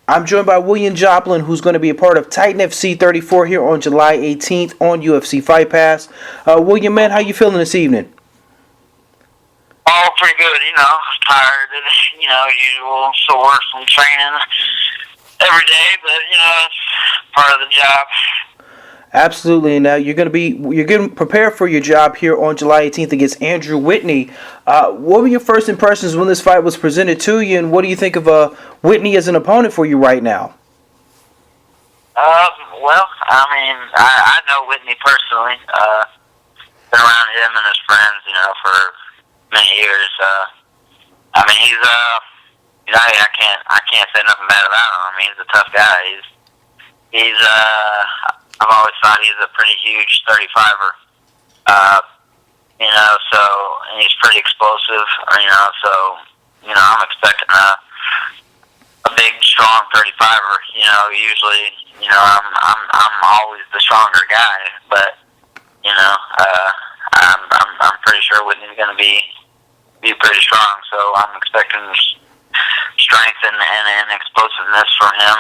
I'm joined by William Joplin, who's going to be a part of Titan FC 34 here on July 18th on UFC Fight Pass. William, man, how you feeling this evening? Oh, pretty good, tired and, usual sore from training every day, but, it's part of the job. Absolutely. And now you're getting prepared for your job here on July 18th against Andrew Whitney. What were your first impressions when this fight was presented to you, and what do you think of Whitney as an opponent for you right now? I know Whitney personally. Been around him and his friends, for many years. I can't say nothing bad about him. I mean, he's a tough guy. I've always thought he's a pretty huge 35er. And he's pretty explosive, I'm expecting a big, strong 35er. Usually, I'm always the stronger guy, but, I'm pretty sure Whitney's going to be pretty strong, so I'm expecting strength and explosiveness from him,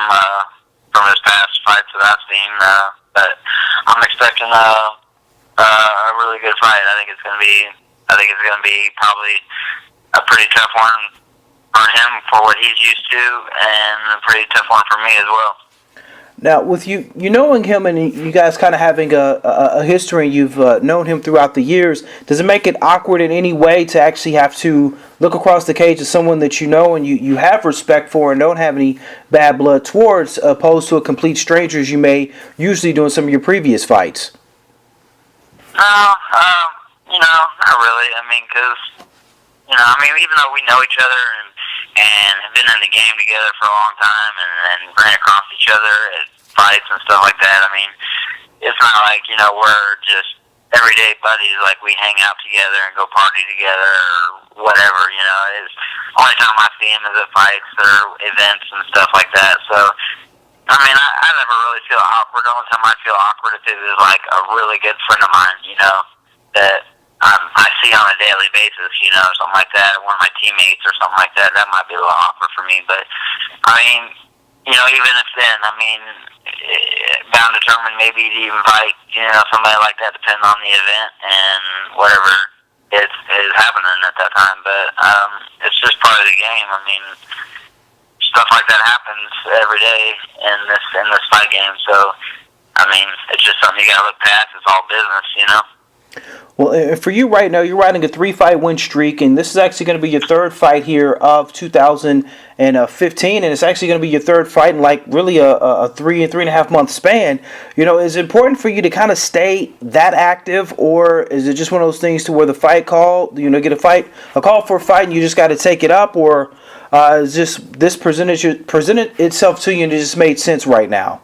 from his past fights that I've seen, but I'm expecting a really good fight. I think it's going to be probably a pretty tough one for him for what he's used to, and a pretty tough one for me as well. Now, with you knowing him and you guys kind of having a history, and you've known him throughout the years, does it make it awkward in any way to actually have to look across the cage at someone that you know and you have respect for and don't have any bad blood towards, opposed to a complete stranger as you may usually do in some of your previous fights? No, not really. Even though we know each other and have been in the game together for a long time and ran across each other at fights and stuff like that, it's not like, we're just everyday buddies, like we hang out together and go party together or whatever, It's only time I see him is at fights or events and stuff like that. So, I never really feel awkward. The only time I feel awkward if it is like a really good friend of mine, that I see on a daily basis, something like that, or one of my teammates or something like that. That might be a little awkward for me, but even if then, bound determined maybe to even fight, somebody like that, depending on the event and whatever is happening at that time. But it's just part of the game. Stuff like that happens every day in this fight game. So, it's just something you gotta look past. It's all business, Well, for you right now, you're riding a 3-fight win streak, and this is actually going to be your third fight here of 2015, and it's actually going to be your third fight in really a 3.5 month span. Is it important for you to kind of stay that active, or is it just one of those things to where the fight call, get a call for a fight, and you just got to take it up, or is this presented itself to you and it just made sense right now?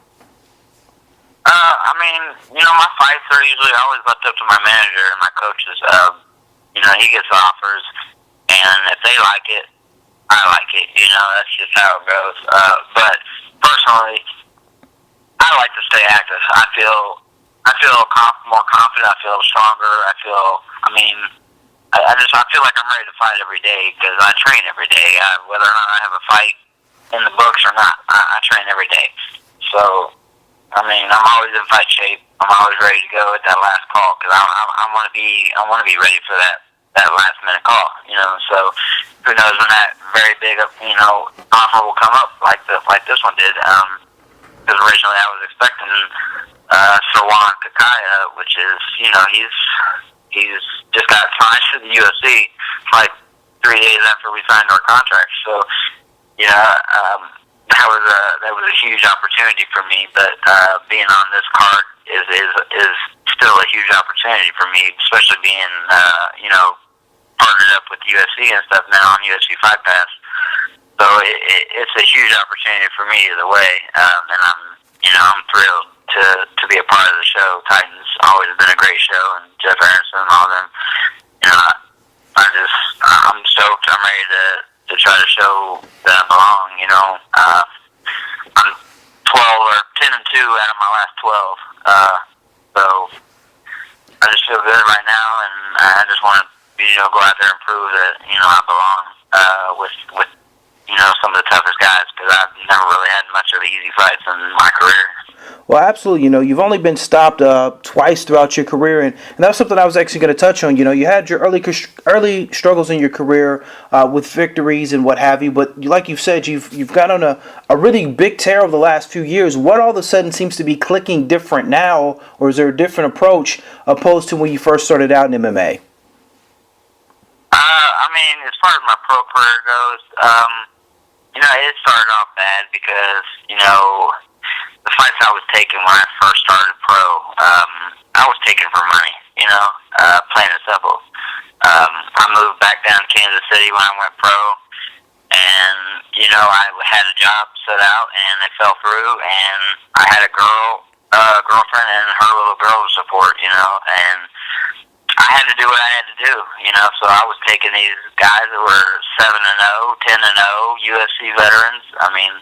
My fights are usually always left up to my manager and my coaches. He gets offers, and if they like it, I like it. That's just how it goes. But personally, I like to stay active. I feel more confident. I feel stronger. I feel like I'm ready to fight every day because I train every day. Whether or not I have a fight in the books or not, I train every day. So, I'm always in fight shape. I'm always ready to go at that last call because I want to be ready for that last minute call. So who knows when that very big offer will come up like this one did. Because originally I was expecting Sarwan Kakaya, which is he's just got signed to the UFC like 3 days after we signed our contract. So that was a huge opportunity for me, but being on this card is still a huge opportunity for me, especially being partnered up with UFC and stuff now on UFC Fight Pass. So it's a huge opportunity for me either way, and I'm thrilled to be a part of the show. Titan's always been a great show, and Jeff Harrison and all them. I'm stoked. I'm ready to try to show that I belong. I'm 12 or 10-2 out of my last 12. So I just feel good right now, and I just want to go out there and prove that I belong with some of the toughest guys because I've never really had much the easy fights in my career. Well, absolutely. You've only been stopped twice throughout your career, and that's something I was actually going to touch on. You had your early struggles in your career with victories and what have you, but like you said, you've got on a really big tear over the last few years. What all of a sudden seems to be clicking different now, or is there a different approach opposed to when you first started out in MMA? I mean, as far as my pro career goes, it started off bad because, the fights I was taking when I first started pro, I was taking for money, plain and simple. I moved back down to Kansas City when I went pro, and, I had a job set out, and it fell through, and I had a girlfriend and her little girl to support, and I had to do what I had to do, so I was taking these guys that were 7-0, 10-0, UFC veterans. I mean,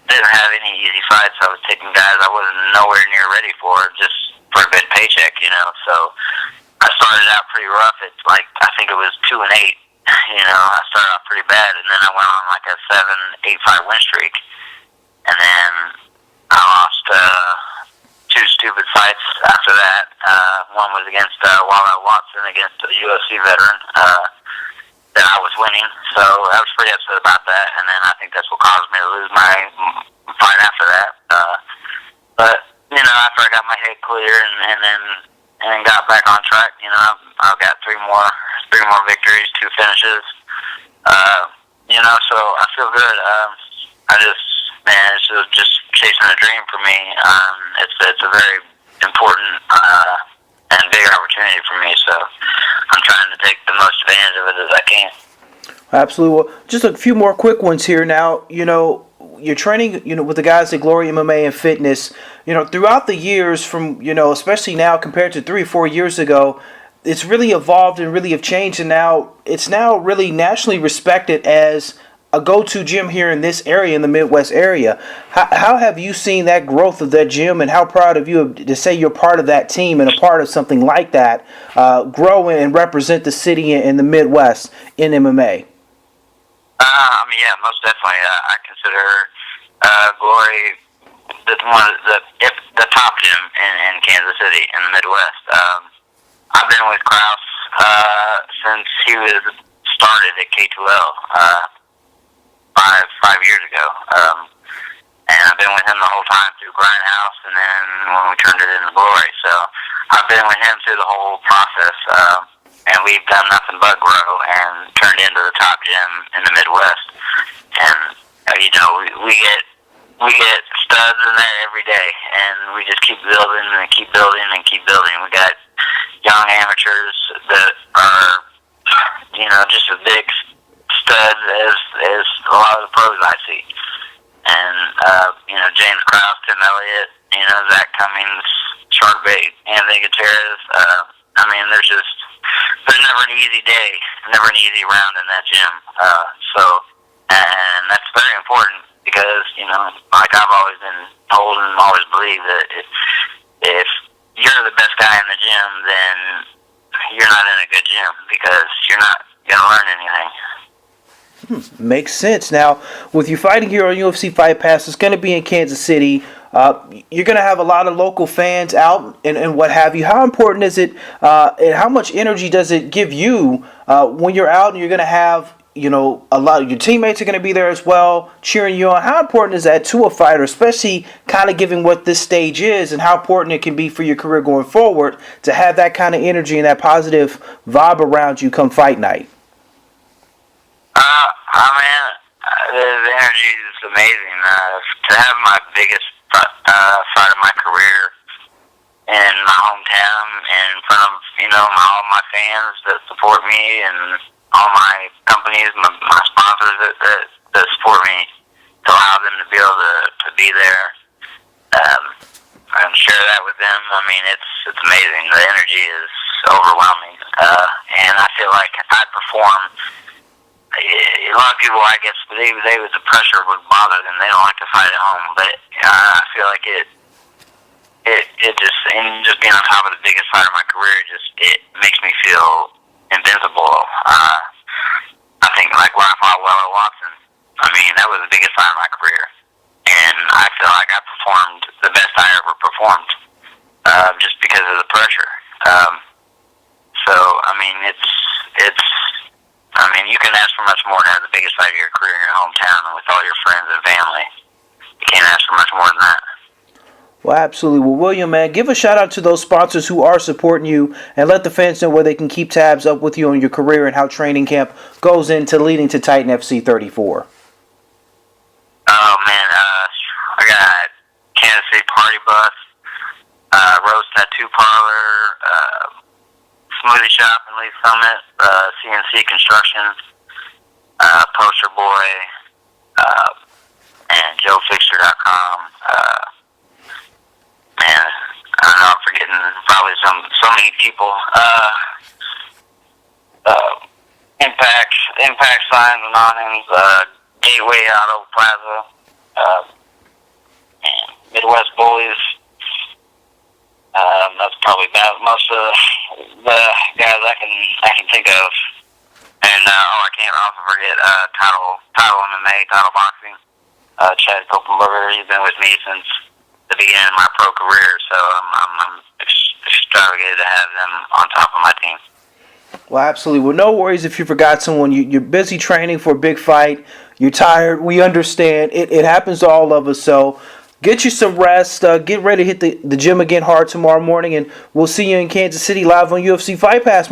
didn't have any easy fights. I was taking guys I wasn't nowhere near ready for, just for a good paycheck, so I started out pretty rough. It's like, I think it was 2-8, I started off pretty bad, and then I went on like a 7-8 fight win streak, and then I lost, two stupid fights after that. One was against Walla Watson, against a UFC veteran that I was winning, so I was pretty upset about that, and then I think that's what caused me to lose my fight after that. But after I got my head clear and then got back on track, I've got three more victories, 2 finishes. So I feel good. It's just chasing a dream for me. It's a very important and big opportunity for me, so I'm trying to take the most advantage of it as I can. Absolutely. Well, just a few more quick ones here. Now, you're training, with the guys at Glory MMA and Fitness. Throughout the years, from especially now compared to 3 or 4 years ago, it's really evolved and really have changed, and now it's really nationally respected as a go-to gym here in this area, in the Midwest area. How have you seen that growth of that gym, and how proud of you to say you're part of that team and a part of something like that, grow and represent the city and the Midwest in MMA? Yeah, most definitely. I consider Glory the top gym in Kansas City in the Midwest. I've been with Kraus since he was started at K2L. 5 years ago, and I've been with him the whole time through Grindhouse, and then when we turned it into Glory. So I've been with him through the whole process, and we've done nothing but grow and turned into the top gym in the Midwest. And we get studs in there every day, and we just keep building and keep building and keep building. We got young amateurs that are just as big studs as a lot of the pros I see. And, James Krause, Tim Elliott, Zach Cummings, Sharkbait, Anthony Gutierrez. There's never an easy day, never an easy round in that gym. And that's very important because, like I've always been told and always believed that if you're the best guy in the gym, then you're not in a good gym because you're not going to learn anything. Makes sense. Now, with you fighting here on UFC Fight Pass, it's going to be in Kansas City. You're going to have a lot of local fans out and what have you. How important is it, and how much energy does it give you when you're out and you're going to have, a lot of your teammates are going to be there as well, cheering you on? How important is that to a fighter, especially kind of given what this stage is and how important it can be for your career going forward to have that kind of energy and that positive vibe around you come fight night? The energy is amazing. To have my biggest fight of my career in my hometown and in front of, all my fans that support me and all my companies, my sponsors that support me, to allow them to be able to be there and share that with them. It's amazing. The energy is overwhelming. And I feel like I perform. A lot of people, I guess, the pressure would bother them. They don't like to fight at home, but I feel like it just being on top of the biggest fight of my career, it makes me feel invincible. I think like when I fought Walla Watson, that was the biggest fight of my career, and I feel performed the best I ever performed, just because of the pressure. So, I mean, you can ask for much more to have the biggest fight of your career in your hometown and with all your friends and family. You can't ask for much more than that. Well, absolutely. Well, William, man, give a shout out to those sponsors who are supporting you, and let the fans know where they can keep tabs up with you on your career and how training camp goes into leading to Titan FC 34. Oh, man, I got Kansas City Party Bus, Rose Tattoo Parlor, Smoothie Shop in Lee Summit, CNC Construction, Poster Boy, and JoeFixer.com. Man, I don't know, I'm forgetting probably so many people. Impact Signs and awnings, Gateway Auto Plaza, and Midwest Bullies. That's probably about most of the guys I can think of. And I can't also forget Title MMA, Title Boxing. Chad Kopenberger, he's been with me since the beginning of my pro career, so I'm extravagated to have them on top of my team. Well, absolutely. Well, no worries if you forgot someone. You're busy training for a big fight. You're tired. We understand. It happens to all of us. So get you some rest. Get ready to hit the gym again hard tomorrow morning, and we'll see you in Kansas City live on UFC Fight Pass.